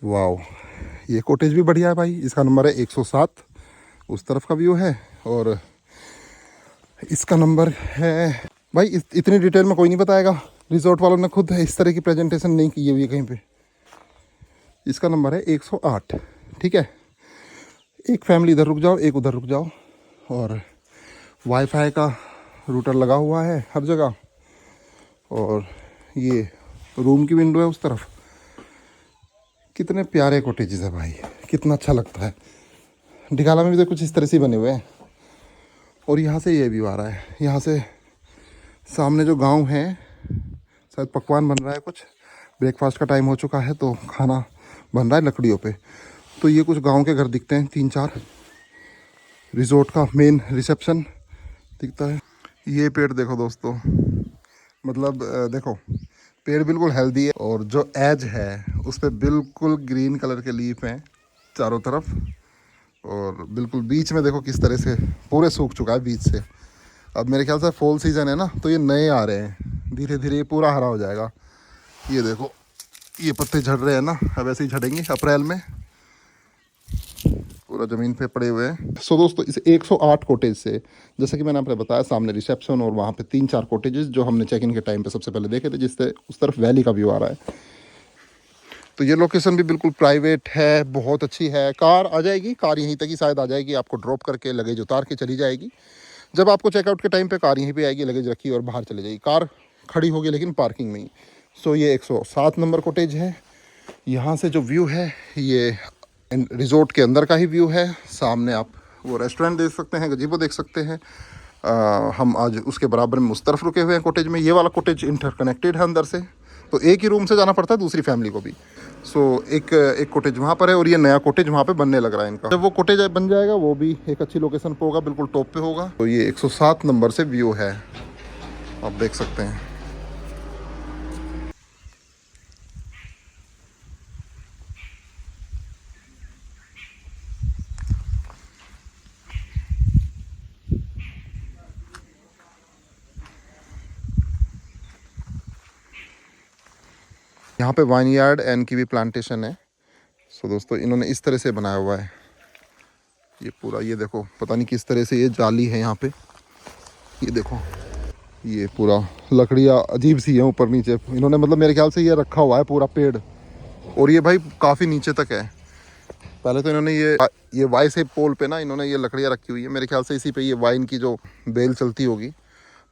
Wow, ये cottage भी बढ़िया है भाई। इसका नंबर है 107। उस तरफ का व्यू है और इसका नंबर है भाई इतनी डिटेल में कोई नहीं बताएगा। रिजॉर्ट वालों ने खुद इस तरह की प्रेजेंटेशन नहीं की हुई है कहीं पे। इसका नंबर है 108। ठीक है, एक फैमिली इधर रुक जाओ, एक उधर रुक जाओ। और वाईफाई का रूटर लगा हुआ है हर जगह। और ये रूम की विंडो है उस तरफ। कितने प्यारे कॉटेजेस है भाई, कितना अच्छा लगता है। डिगाला में भी तो कुछ इस तरह से बने हुए हैं। और यहाँ से ये व्यू आ रहा है। यहाँ से सामने जो गांव है, शायद पकवान बन रहा है कुछ। ब्रेकफास्ट का टाइम हो चुका है तो खाना बन रहा है लकड़ियों पे। तो ये कुछ गांव के घर दिखते हैं 3-4। रिजॉर्ट का मेन रिसेप्शन दिखता है। ये पेड़ देखो दोस्तों, मतलब देखो, पेड़ बिल्कुल हेल्दी है। और जो एज है उस पर बिल्कुल ग्रीन कलर के लीफ हैं चारों तरफ। और बिल्कुल बीच में देखो किस तरह से पूरे सूख चुका है बीच से। अब मेरे ख्याल से फॉल सीज़न है ना, तो ये नए आ रहे हैं। धीरे धीरे ये पूरा हरा हो जाएगा। ये देखो, ये पत्ते झड़ रहे हैं ना, अब ऐसे ही झड़ेंगे अप्रैल में। पूरा ज़मीन पे पड़े हुए हैं। सो दोस्तों, इस 108 कॉटेज से, जैसा कि मैंने आपको बताया, सामने रिसेप्शन और वहाँ पे 3-4 कॉटेजेस जो हमने चेक इन के टाइम पे सबसे पहले देखे थे, जिससे उस तरफ वैली का व्यू आ रहा है। तो ये लोकेशन भी बिल्कुल प्राइवेट है, बहुत अच्छी है। कार आ जाएगी, कार यहीं तक ही शायद आ जाएगी, आपको ड्रॉप करके लगेज उतार के चली जाएगी। जब आपको चेकआउट के टाइम पे कार यहीं पे आएगी, लगेज रखी और बाहर चले जाएगी। कार खड़ी होगी लेकिन पार्किंग में ही। सो ये 107 नंबर कॉटेज है। यहाँ से जो व्यू है ये रिजॉर्ट के अंदर का ही व्यू है। सामने आप वो रेस्टोरेंट देख सकते हैं, गजीबो देख सकते हैं। हम आज उसके बराबर में उस तरफ रुके हुए हैं कॉटेज में। ये वाला कॉटेज इंटरकनेक्टेड है अंदर से, तो एक ही रूम से जाना पड़ता है दूसरी फैमिली को भी। सो एक कॉटेज वहाँ पर है और ये नया कॉटेज वहाँ पे बनने लग रहा है इनका। जब वो कॉटेज बन जाएगा वो भी एक अच्छी लोकेशन पे होगा, बिल्कुल टॉप पे होगा। तो ये 107 नंबर से व्यू है, आप देख सकते हैं। यहाँ पे वाइनयार्ड एंड कीवी प्लांटेशन है। सो दोस्तों, इन्होंने इस तरह से बनाया हुआ है ये पूरा। ये देखो, पता नहीं किस तरह से ये जाली है यहाँ पे। ये देखो, ये पूरा लकड़ियाँ अजीब सी है ऊपर नीचे इन्होंने, मतलब मेरे ख्याल से ये रखा हुआ है पूरा पेड़। और ये भाई काफ़ी नीचे तक है। पहले तो इन्होंने ये वाई से पोल पे ना इन्होंने ये लकड़ियाँ रखी हुई है। मेरे ख्याल से इसी पे ये वाइन की जो बेल चलती होगी।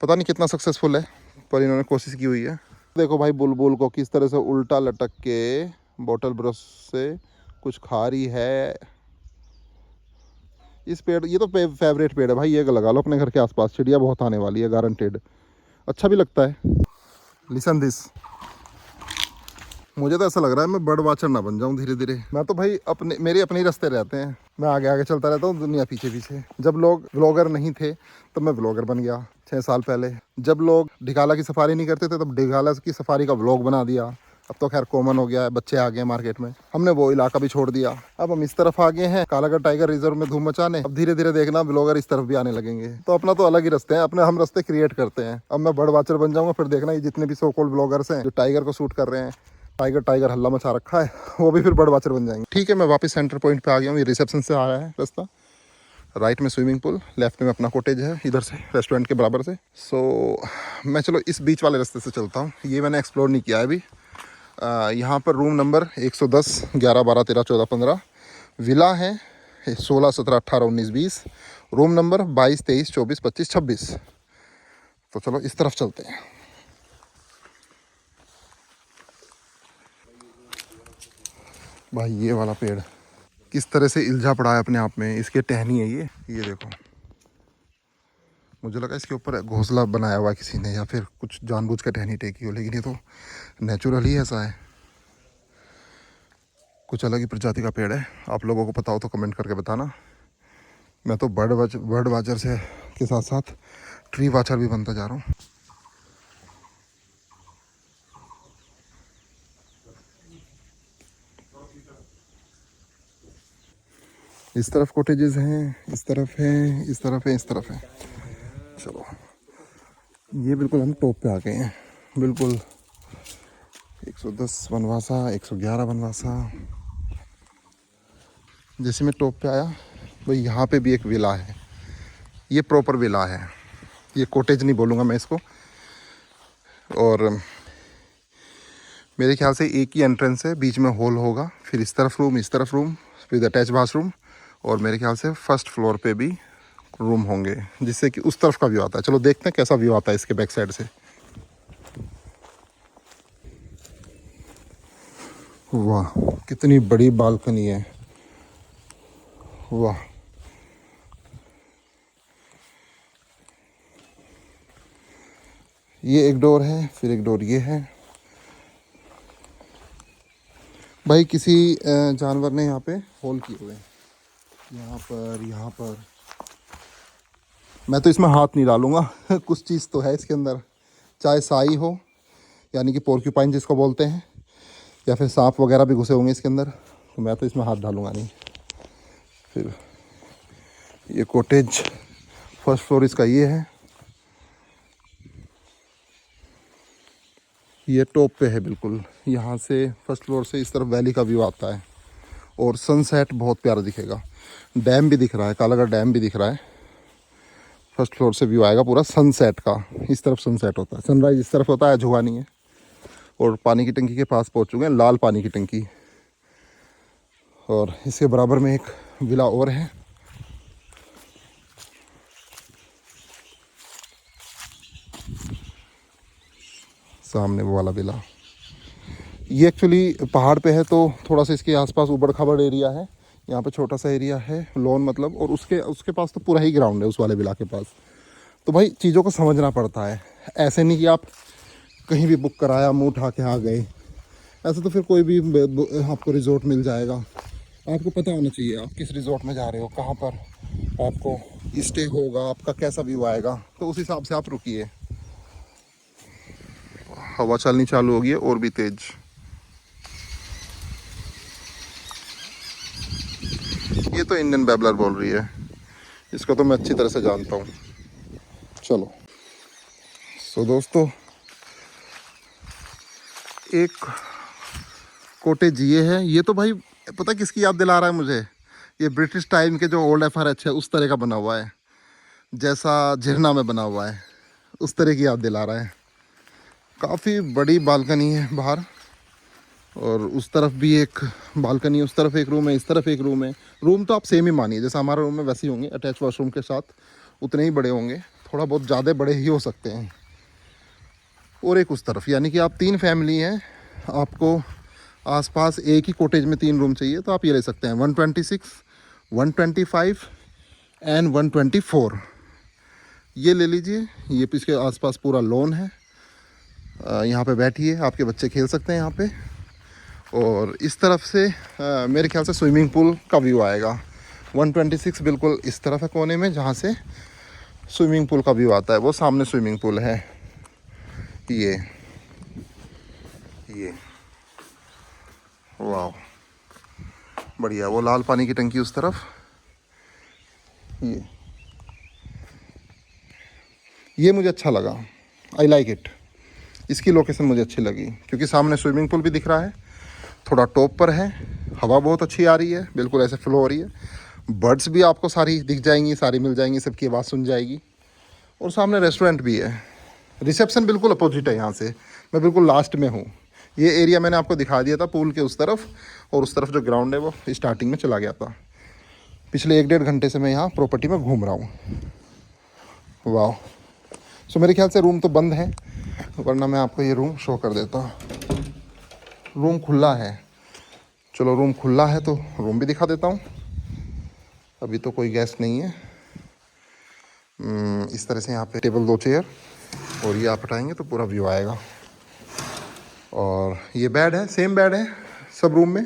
पता नहीं कितना सक्सेसफुल है, पर इन्होंने कोशिश की हुई है। देखो भाई, बुलबुल को किस तरह से उल्टा लटक के बॉटल ब्रश से कुछ खा रही है। इस पेड़, ये तो फेवरेट पेड़ है भाई, ये लगा लो अपने घर के आसपास। चिड़िया बहुत आने वाली है गारंटेड। अच्छा भी लगता है। लिसन दिस, मुझे तो ऐसा लग रहा है मैं बर्ड वाचर ना बन जाऊं धीरे धीरे। मैं तो भाई मेरे अपने ही रास्ते रहते हैं, मैं आगे आगे चलता रहता हूँ, दुनिया पीछे पीछे। जब लोग व्लॉगर नहीं थे तब मैं व्लॉगर बन गया 6 साल पहले। जब लोग ढिगाला की सफारी नहीं करते थे तब ढिगाला की सफारी का व्लॉग बना दिया। अब तो खैर कॉमन हो गया है, बच्चे आ गए मार्केट में, हमने वो इलाका भी छोड़ दिया। अब हम इस तरफ आ गए हैं कालागढ़ टाइगर रिजर्व में धूम मचाने। अब धीरे धीरे देखना ब्लॉगर इस तरफ भी आने लगेंगे। तो अपना तो अलग ही रास्ते हैं, अपने हम रास्ते क्रिएट करते हैं। अब मैं बर्ड वाचर बन जाऊंगा, फिर देखना ये जितने भी सो कॉल्ड ब्लॉगर्स हैं जो टाइगर को शूट कर रहे हैं, टाइगर हल्ला मचा रखा है, वो भी फिर बर्ड वाचर बन जाएंगे। ठीक है, मैं वापस सेंटर पॉइंट पे आ गया हूँ। ये रिसेप्शन से आ रहा है रास्ता। राइट में स्विमिंग पूल, लेफ्ट में अपना कॉटेज है, इधर से रेस्टोरेंट के बराबर से। सो मैं चलो इस बीच वाले रास्ते से चलता हूँ। ये मैंने एक्सप्लोर नहीं किया है अभी। यहाँ पर रूम नंबर 110, 11, 12, 13, 14, 15 विला है। 16, 17, 18, 19, 20। Room number 22, 23, 24, 25, 26। तो चलो इस तरफ चलते हैं। भाई ये वाला पेड़ किस तरह से इल्झा पड़ा है अपने आप में, इसके टहनी है ये देखो। मुझे लगा इसके ऊपर घोंसला बनाया हुआ है किसी ने, या फिर कुछ जानबूझ कर टहनी टेकी हो, लेकिन ये तो नेचुरल ही ऐसा है। कुछ अलग ही प्रजाति का पेड़ है। आप लोगों को पता हो तो कमेंट करके बताना। मैं तो बर्ड वाचर से के साथ साथ ट्री वाचर भी बनता जा रहा हूँ। इस तरफ कॉटेजेस हैं, इस तरफ है, इस तरफ है, इस तरफ है। चलो, ये बिल्कुल हम टॉप पे आ गए हैं। बिल्कुल 110 बनवासा, 111 बनवासा। जैसे मैं टॉप पे आया भाई, यहाँ पे भी एक विला है। ये प्रॉपर विला है, ये कॉटेज नहीं बोलूँगा मैं इसको। और मेरे ख्याल से एक ही एंट्रेंस है, बीच में हॉल होगा, फिर इस तरफ रूम, इस तरफ रूम, फिर अटैच बाथरूम, और मेरे ख्याल से फर्स्ट फ्लोर पे भी रूम होंगे, जिससे कि उस तरफ का व्यू आता है। चलो देखते हैं कैसा व्यू आता है इसके बैक साइड से। वाह कितनी बड़ी बालकनी है, वाह। ये एक डोर है, फिर एक डोर ये है। भाई किसी जानवर ने यहाँ पे होल किए हुए हैं, यहाँ पर, यहाँ पर। मैं तो इसमें हाथ नहीं डालूंगा कुछ चीज़ तो है इसके अंदर, चाहे साई हो यानी कि पोर्क्यूपाइन जिसको बोलते हैं, या फिर सांप वगैरह भी घुसे होंगे इसके अंदर, तो मैं तो इसमें हाथ डालूंगा नहीं। फिर ये कॉटेज फर्स्ट फ्लोर इसका ये है, ये टॉप पे है बिल्कुल। यहाँ से फर्स्ट फ्लोर से इस तरफ वैली का व्यू आता है, और सनसेट बहुत प्यारा दिखेगा। डैम भी दिख रहा है, कालागढ़ डैम भी दिख रहा है। फर्स्ट फ्लोर से व्यू आएगा पूरा सनसेट का। इस तरफ सनसेट होता है, सनराइज इस तरफ होता है, झुआ नहीं है। और पानी की टंकी के पास पहुँच चुके हैं, लाल पानी की टंकी। और इसके बराबर में एक विला और है, सामने वो वाला विला। ये एक्चुअली पहाड़ पे है, तो थोड़ा सा इसके आसपास उबड़ खाबड़ एरिया है। यहाँ पे छोटा सा एरिया है, लॉन मतलब, और उसके पास तो पूरा ही ग्राउंड है उस वाले विला के पास। तो भाई चीज़ों को समझना पड़ता है, ऐसे नहीं कि आप कहीं भी बुक कराया मुँह उठा के आ गए। ऐसे तो फिर कोई भी आपको रिजॉर्ट मिल जाएगा। आपको पता होना चाहिए आप किस रिजॉर्ट में जा रहे हो, कहाँ पर आपको स्टे होगा, आपका कैसा व्यू आएगा, तो उस हिसाब से आप रुकिए। हवा चलनी चालू होगी और भी तेज। ये तो इंडियन बैबलर बोल रही है, इसको तो मैं अच्छी तरह से जानता हूँ। चलो सो दोस्तों, एक कॉटेज ये है। ये तो भाई पता किसकी याद दिला रहा है मुझे, ये ब्रिटिश टाइम के जो ओल्ड एफआरएच है उस तरह का बना हुआ है, जैसा झरना में बना हुआ है, उस तरह की याद दिला रहा है। काफ़ी बड़ी बालकनी है बाहर, और उस तरफ भी एक बालकनी, उस तरफ एक रूम है, इस तरफ एक रूम है। रूम तो आप सेम ही मानिए जैसा हमारा रूम है वैसे ही होंगे, अटैच वॉशरूम के साथ उतने ही बड़े होंगे, थोड़ा बहुत ज़्यादा बड़े ही हो सकते हैं। और एक उस तरफ, यानी कि आप 3 फैमिली हैं, आपको आसपास एक ही कॉटेज में 3 रूम चाहिए, तो आप ये ले सकते हैं 126, 125 एंड 124। ये ले लीजिए। ये इसके आसपास पूरा लॉन है, यहाँ पे बैठिए, आपके बच्चे खेल सकते हैं यहाँ पे। और इस तरफ से मेरे ख्याल से स्विमिंग पूल का व्यू आएगा। 126 बिल्कुल इस तरफ है कोने में, जहाँ से स्विमिंग पूल का व्यू आता है, वो सामने स्विमिंग पूल है। ये वाह बढ़िया, वो लाल पानी की टंकी उस तरफ। ये मुझे अच्छा लगा, आई लाइक इट। इसकी लोकेशन मुझे अच्छी लगी, क्योंकि सामने स्विमिंग पूल भी दिख रहा है, थोड़ा टॉप पर है, हवा बहुत अच्छी आ रही है, बिल्कुल ऐसे फ्लो हो रही है। बर्ड्स भी आपको सारी दिख जाएंगी, सारी मिल जाएंगी, सबकी आवाज़ सुन जाएगी। और सामने रेस्टोरेंट भी है। रिसेप्शन बिल्कुल अपोजिट है, यहाँ से मैं बिल्कुल लास्ट में हूँ। ये एरिया मैंने आपको दिखा दिया था पूल के उस तरफ, और उस तरफ जो ग्राउंड है वो स्टार्टिंग में चला गया था। पिछले 1-1.5 घंटे से मैं यहाँ प्रॉपर्टी में घूम रहा हूँ। वाह। सो मेरे ख्याल से रूम तो बंद है, वरना मैं आपको ये रूम शो कर देता। रूम खुला है, चलो रूम खुला है तो रूम भी दिखा देता हूँ। अभी तो कोई गेस्ट नहीं है। इस तरह से यहाँ पे टेबल 2 चेयर, और ये आप हटाएंगे तो पूरा व्यू आएगा। और ये बेड है, सेम बेड है सब रूम में।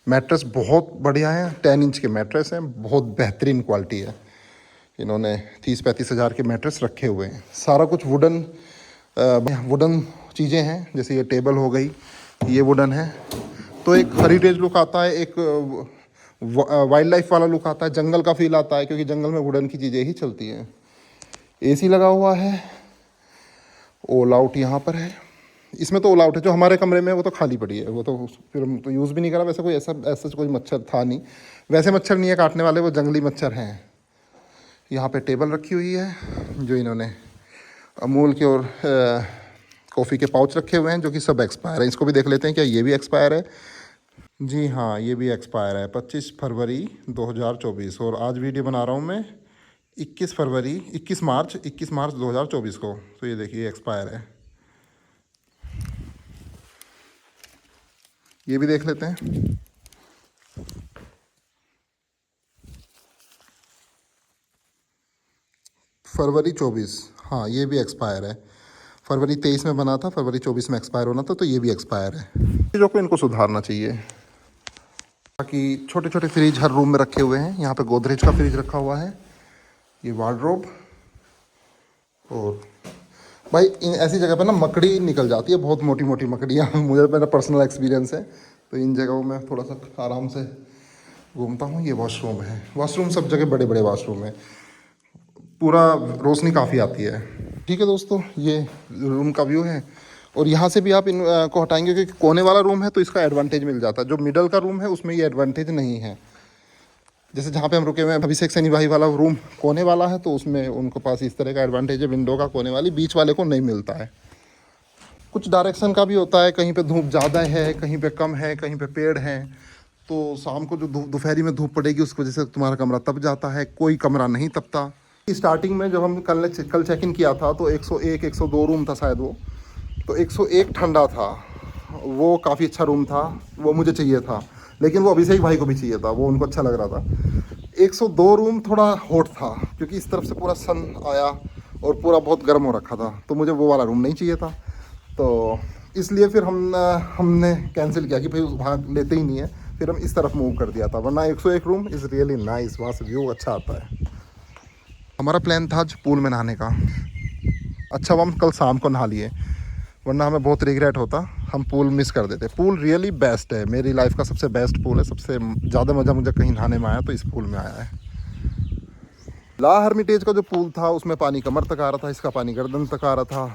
मैट्रेस बहुत बढ़िया है, 10 इंच के मैट्रेस हैं, बहुत बेहतरीन क्वालिटी है। इन्होंने 30-35 हज़ार के मैट्रेस रखे हुए हैं। सारा कुछ वुडन चीज़ें हैं, जैसे ये टेबल हो गई, ये वुडन है, तो एक हेरिटेज लुक आता है, एक वाइल्ड लाइफ वाला लुक आता है, जंगल का फील आता है, क्योंकि जंगल में वुडन की चीज़ें ही चलती हैं। एसी लगा हुआ है, ऑल आउट यहाँ पर है, इसमें तो ऑल आउट है। जो हमारे कमरे में है वो तो खाली पड़ी है, वो तो फिर हम तो यूज़ भी नहीं करा। वैसे कोई ऐसा ऐसा कोई मच्छर था नहीं, वैसे मच्छर नहीं है काटने वाले, वो जंगली मच्छर हैं। यहाँ पे टेबल रखी हुई है, जो इन्होंने अमूल के और कॉफ़ी के पाउच रखे हुए हैं, जो कि सब एक्सपायर है। इसको भी देख लेते हैं क्या ये भी एक्सपायर है। जी हाँ, ये भी एक्सपायर है 25 फरवरी 2024। और आज वीडियो बना रहा हूँ मैं 21 मार्च 2024 को। तो ये देखिए एक्सपायर है। ये भी देख लेते हैं। फरवरी 24, हाँ ये भी एक्सपायर है। फरवरी 23 में बना था, फरवरी 24 में एक्सपायर होना था, तो ये भी एक्सपायर है। चीज़ों को इनको सुधारना चाहिए। बाकी छोटे छोटे फ्रिज हर रूम में रखे हुए हैं। यहाँ पे गोदरेज का फ्रिज रखा हुआ है, ये वार्डरोब। और भाई इन ऐसी जगह पे ना मकड़ी निकल जाती है, बहुत मोटी मोटी मकड़ियाँ। मुझे मेरा पर्सनल एक्सपीरियंस है, तो इन जगहों में थोड़ा सा आराम से घूमता हूँ। ये वॉशरूम है, वॉशरूम सब जगह बड़े बड़े वॉशरूम है, पूरा रोशनी काफ़ी आती है। ठीक है दोस्तों, ये रूम का व्यू है। और यहाँ से भी आप इन को हटाएंगे क्योंकि कोने वाला रूम है, तो इसका एडवांटेज मिल जाता है। जो मिडल का रूम है उसमें ये एडवांटेज नहीं है। जैसे जहाँ पे हम रुके हुए हैं अभिषेक सैनी भाई वाला रूम कोने वाला है, तो उसमें उनको पास इस तरह का एडवांटेज है, विंडो का कोने वाली। बीच वाले को नहीं मिलता है। कुछ डायरेक्शन का भी होता है, कहीं पे धूप ज़्यादा है, कहीं पे कम है, कहीं पे पेड़ है, तो शाम को जो दोपहरी में धूप पड़ेगी उस वजह से तुम्हारा कमरा तप जाता है, कोई कमरा नहीं तपता। स्टार्टिंग में जब हम कल चेक इन किया था तो 101 102 रूम था शायद वो, तो 101 ठंडा था, वो काफ़ी अच्छा रूम था, वो मुझे चाहिए था। लेकिन वो अभिषेक भाई को भी चाहिए था, वो उनको अच्छा लग रहा था। 102 रूम थोड़ा हॉट था क्योंकि इस तरफ से पूरा सन आया और पूरा बहुत गर्म हो रखा था, तो मुझे वो वाला रूम नहीं चाहिए था। तो इसलिए फिर हमने कैंसिल किया कि भाई वहाँ लेते ही नहीं है। फिर हम इस तरफ मूव कर दिया था, वरना 101 रूम इज़ रियली नाइस, वहाँ से व्यू अच्छा आता है। हमारा प्लान था आज पूल में नहाने का। अच्छा वो हम कल शाम को नहा लिए, वरना हमें बहुत रिग्रेट होता, हम पूल मिस कर देते। पूल रियली बेस्ट है, मेरी लाइफ का सबसे बेस्ट पूल है। सबसे ज़्यादा मज़ा मुझे कहीं नहाने में आया तो इस पूल में आया है। ला हर्मिटेज का जो पूल था उसमें पानी कमर तक आ रहा था, इसका पानी गर्दन तक आ रहा था,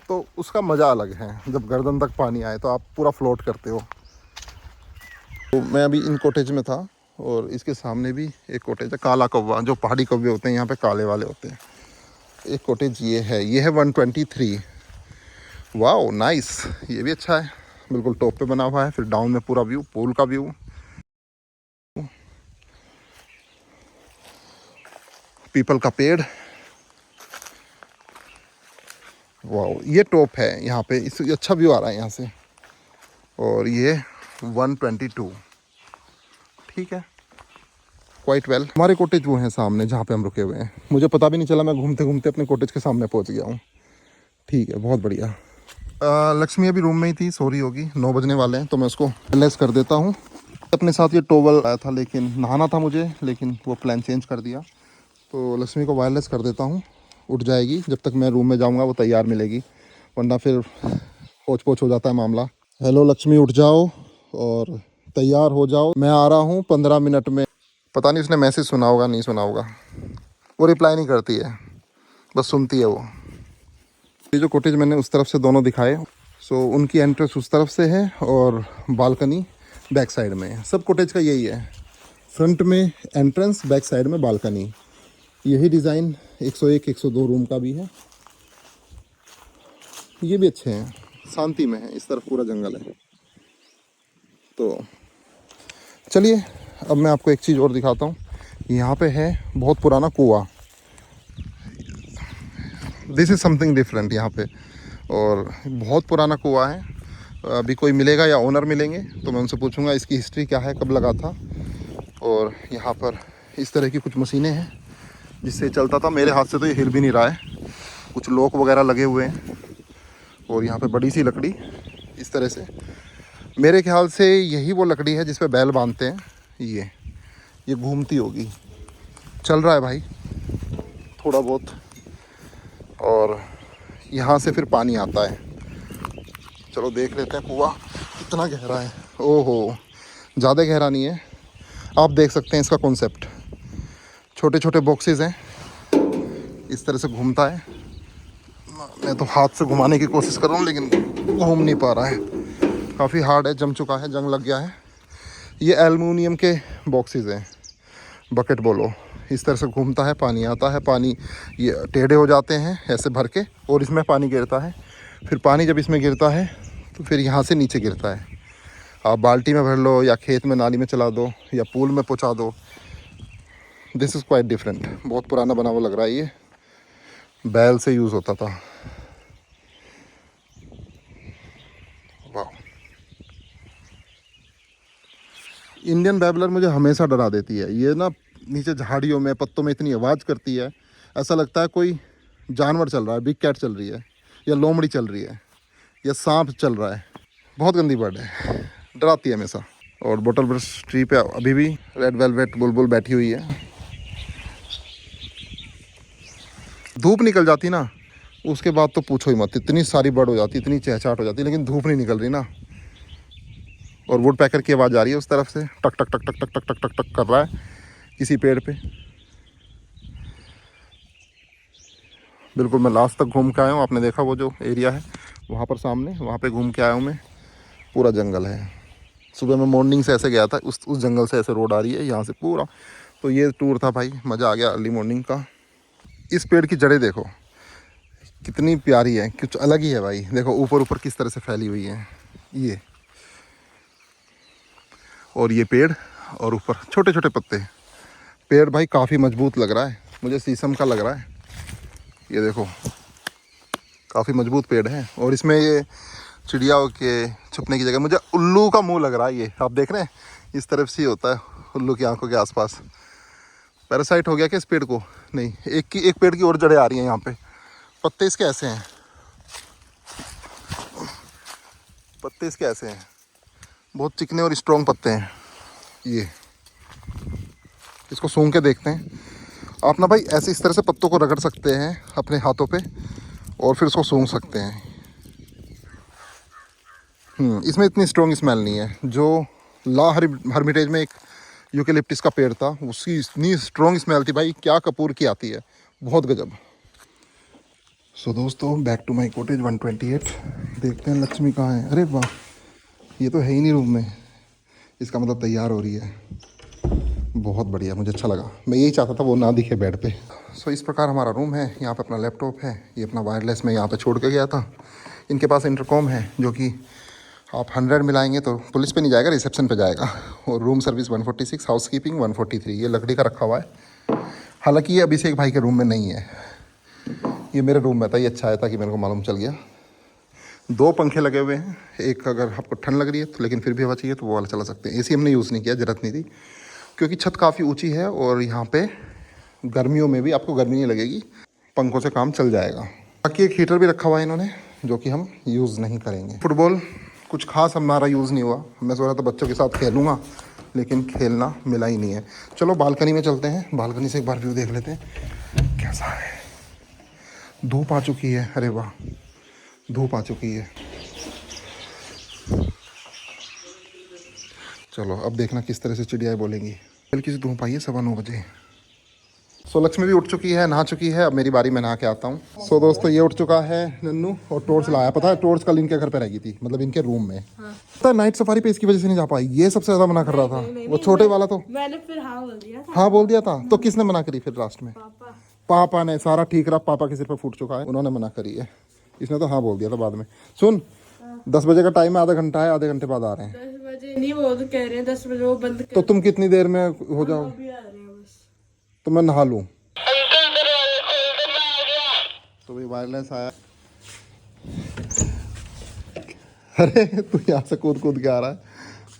तो उसका मज़ा अलग है। जब गर्दन तक पानी आए तो आप पूरा फ्लोट करते हो। तो मैं अभी इन कॉटेज में था, और इसके सामने भी एक कॉटेज है, काला कौवा, जो पहाड़ी कौवे होते हैं यहाँ पे काले वाले होते हैं। एक कॉटेज ये है 123। वाओ नाइस, ये भी अच्छा है, बिल्कुल टॉप पे बना हुआ है। फिर डाउन में पूरा व्यू, पूल का व्यू, पीपल का पेड़। वाओ ये टॉप है यहाँ पे, इस अच्छा व्यू आ रहा है यहाँ से। और ये 122, ठीक है, क्वाइट वेल। हमारे कॉटेज वो हैं सामने जहाँ पे हम रुके हुए हैं, मुझे पता भी नहीं चला, मैं घूमते घूमते अपने कॉटेज के सामने पहुँच गया हूँ। ठीक है, बहुत बढ़िया। लक्ष्मी अभी रूम में ही थी, सो रही होगी, 9 बजने वाले हैं, तो मैं उसको लेस कर देता हूँ। अपने साथ ये टॉवल आया था, लेकिन नहाना था मुझे, लेकिन वो प्लान चेंज कर दिया, तो लक्ष्मी को वायरलेस कर देता हूँ। उठ जाएगी, जब तक मैं रूम में जाऊँगा वो तैयार मिलेगी, वरना फिर पोछ पोछ हो जाता है मामला। हेलो लक्ष्मी, उठ जाओ और तैयार हो जाओ, मैं आ रहा हूँ 15 मिनट में। पता नहीं उसने मैसेज सुना होगा नहीं सुना होगा, वो रिप्लाई नहीं करती है, बस सुनती है वो। ये जो कॉटेज मैंने उस तरफ से दोनों दिखाए, सो उनकी एंट्रेंस उस तरफ से है और बालकनी बैक साइड में है। सब कॉटेज का यही है, फ्रंट में एंट्रेंस, बैक साइड में बालकनी। यही डिज़ाइन 101 102 रूम का भी है। ये भी अच्छे हैं, शांति में है, इस तरफ पूरा जंगल है। तो चलिए अब मैं आपको एक चीज़ और दिखाता हूँ। यहाँ पे है बहुत पुराना कुआं, दिस इज़ समथिंग डिफरेंट यहाँ पे, और बहुत पुराना कुआं है। अभी कोई मिलेगा या ओनर मिलेंगे तो मैं उनसे पूछूंगा इसकी हिस्ट्री क्या है, कब लगा था। और यहाँ पर इस तरह की कुछ मशीनें हैं जिससे चलता था। मेरे हाथ से तो ये हिल भी नहीं रहा है, कुछ लॉक वगैरह लगे हुए हैं। और यहाँ पे बड़ी सी लकड़ी इस तरह से, मेरे ख्याल से यही वो लकड़ी है जिस पे बैल बांधते हैं। ये घूमती होगी, चल रहा है भाई थोड़ा बहुत। और यहाँ से फिर पानी आता है, चलो देख लेते हैं कुआं कितना गहरा है। ओहो, ज़्यादा गहरा नहीं है, आप देख सकते हैं इसका कॉन्सेप्ट। छोटे छोटे बॉक्सेस हैं, इस तरह से घूमता है। मैं तो हाथ से घुमाने की कोशिश कर रहा हूँ लेकिन घूम नहीं पा रहा है, काफ़ी हार्ड है, जम चुका है, जंग लग गया है। ये एल्युमिनियम के बॉक्सेस हैं, बकेट बोलो। इस तरह से घूमता है, पानी आता है, पानी ये टेढ़े हो जाते हैं ऐसे भर के, और इसमें पानी गिरता है। फिर पानी जब इसमें गिरता है तो फिर यहाँ से नीचे गिरता है। आप बाल्टी में भर लो या खेत में नाली में चला दो या पूल में पहुँचा दो। This is quite different. बहुत पुराना बना हुआ लग रहा है। ये बैल से यूज़ होता था। वाह, इंडियन बैबलर मुझे हमेशा डरा देती है। ये ना नीचे झाड़ियों में पत्तों में इतनी आवाज़ करती है, ऐसा लगता है कोई जानवर चल रहा है, बिग कैट चल रही है या लोमड़ी चल रही है या सांप चल रहा है। बहुत गंदी बर्ड है, डराती है हमेशा। और बोटल ब्रश ट्री पे अभी भी रेड वेलवेट बुलबुल बैठी हुई है। धूप निकल जाती ना उसके बाद तो पूछो ही मत, इतनी सारी बर्ड हो जाती, इतनी चहचहाट हो जाती, लेकिन धूप नहीं निकल रही ना। और वुड पैकर की आवाज़ आ रही है उस तरफ से, टक टक टक टक टक टक टक टक टक कर रहा है किसी पेड़ पे। बिल्कुल मैं लास्ट तक घूम के आया हूँ। आपने देखा वो जो एरिया है वहाँ पर सामने, वहाँ पे घूम के आया हूँ मैं। पूरा जंगल है। सुबह मैं मॉर्निंग से ऐसे गया था, उस जंगल से ऐसे रोड आ रही है यहाँ से पूरा। तो ये टूर था भाई, मज़ा आ गया अर्ली मॉर्निंग का। इस पेड़ की जड़ें देखो कितनी प्यारी है, कुछ अलग ही है भाई। देखो ऊपर ऊपर किस तरह से फैली हुई है ये, और ये पेड़, और ऊपर छोटे छोटे पत्ते। पेड़ भाई काफ़ी मजबूत लग रहा है, मुझे शीशम का लग रहा है। ये देखो काफ़ी मजबूत पेड़ है। और इसमें ये चिड़िया के छुपने की जगह, मुझे उल्लू का मुंह लग रहा है। ये आप देख रहे हैं, इस तरफ से ही होता है उल्लू की आंखों के आसपास। पैरासाइट हो गया क्या इस पेड़ को? नहीं, एक पेड़ की और जड़ें आ रही हैं यहाँ पे। पत्ते इसके ऐसे हैं, पत्ते इसके ऐसे हैं, बहुत चिकने और स्ट्रॉन्ग पत्ते हैं। ये इसको सूंघ के देखते हैं। आप ना भाई ऐसे इस तरह से पत्तों को रगड़ सकते हैं अपने हाथों पे और फिर इसको सूंघ सकते हैं। इसमें इतनी स्ट्रॉन्ग स्मेल नहीं है। जो ला हर्मिटेज में एक यूकेलिप्टिस का पेड़ था, उसकी इतनी स्ट्रॉन्ग स्मेल थी भाई, क्या कपूर की आती है, बहुत गजब। सो दोस्तों, बैक टू माई कॉटेज 128। देखते हैं लक्ष्मी कहाँ है। अरे वाह, ये तो है ही नहीं रूम में। इसका मतलब तैयार हो रही है। बहुत बढ़िया, मुझे अच्छा लगा। मैं यही चाहता था वो ना दिखे बेड पे। सो इस प्रकार हमारा रूम है। यहाँ पे अपना लैपटॉप है, ये अपना वायरलेस मैं यहाँ पे छोड़ के गया था। इनके पास इंटरकॉम है जो कि आप 100 मिलाएंगे तो पुलिस पे नहीं जाएगा, रिसेप्शन पे जाएगा। और रूम सर्विस 146, हाउस कीपिंग 143। ये लकड़ी का रखा हुआ है। हालांकि ये अभिषेक भाई के रूम में नहीं है, ये मेरे रूम में था। ये अच्छा है था कि मेरे को मालूम चल गया। 2 पंखे लगे हुए हैं। एक अगर आपको ठंड लग रही है तो, लेकिन फिर भी हवा चाहिए तो वो वाला चला सकते हैं। एसी हमने यूज़ नहीं किया, ज़रूरत नहीं थी, क्योंकि छत काफ़ी ऊंची है और यहाँ पे गर्मियों में भी आपको गर्मी नहीं लगेगी, पंखों से काम चल जाएगा। बाकी एक हीटर भी रखा हुआ है इन्होंने, जो कि हम यूज़ नहीं करेंगे। फुटबॉल कुछ खास हमारा यूज़ नहीं हुआ। मैं सोच रहा था बच्चों के साथ खेलूँगा, लेकिन खेलना मिला ही नहीं है। चलो बालकनी में चलते हैं, बालकनी से एक बार व्यू देख लेते हैं कैसा है। धूप आ चुकी है, अरे वाह, धूप आ चुकी है। चलो अब देखना किस तरह से चिड़ियाएँ बोलेंगी। हल्की सी धूप आई है 9:15 बजे। सो लक्ष्मी भी उठ चुकी है, नहा चुकी है। अब मेरी बारी, मैं नहा के आता हूँ। सो दोस्तों, ये उठ चुका है नन्नू, और टॉर्च लाया। पता है टॉर्च कल इनके घर पे रह गई थी, मतलब इनके रूम में। पता है नाइट सफारी पे इसकी वजह से नहीं जा पाई। ये सबसे ज्यादा मना कर रहा था, वो छोटे वाला। तो मैंने फिर हाँ बोल दिया था। हाँ बोल दिया था, तो किसने मना करी फिर लास्ट में? पापा ने। सारा ठीक रहा, पापा के सिर पे फूट चुका है, उन्होंने मना करी है। इसने तो हाँ बोल दिया था बाद में। सुन, 10 बजे का टाइम है, आधा घंटा है, आधे घंटे बाद आ रहे हैं। 10 बजे नहीं, वो तो कह रहे हैं 10 बजे वो बंद कर। तो तुम कितनी देर में हो जाओ? अभी आ रहे हैं बस। तो मैं नहा लूँ। तो भाई वायरलेस आया। अरे तू यहाँ से कूद कूद के आ रहा है,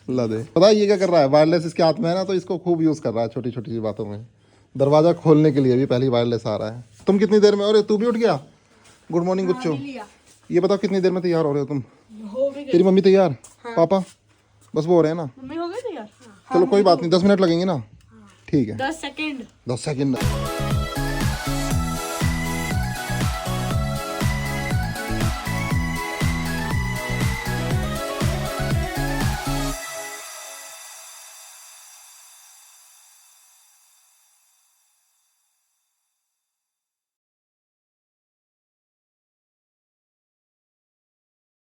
ला दे। पता है ये क्या कर रहा है? वायरलेस इसके हाथ में है ना, तो इसको खूब यूज़ कर रहा है छोटी छोटी सी बातों में। दरवाज़ा खोलने के लिए भी पहली वायरलेस आ रहा है। तुम कितनी देर में? अरे तू भी उठ गया? Good morning Guccho. ये बताओ कितनी देर में तैयार हो रहे हो तुम? हो भी गई। तेरी मम्मी तैयार? पापा बस वो हो रहे हैं ना? मम्मी हो गई तैयार? चलो कोई बात नहीं, 10 मिनट लगेंगे ना? ठीक है, 10 सेकंड। 10 सेकंड।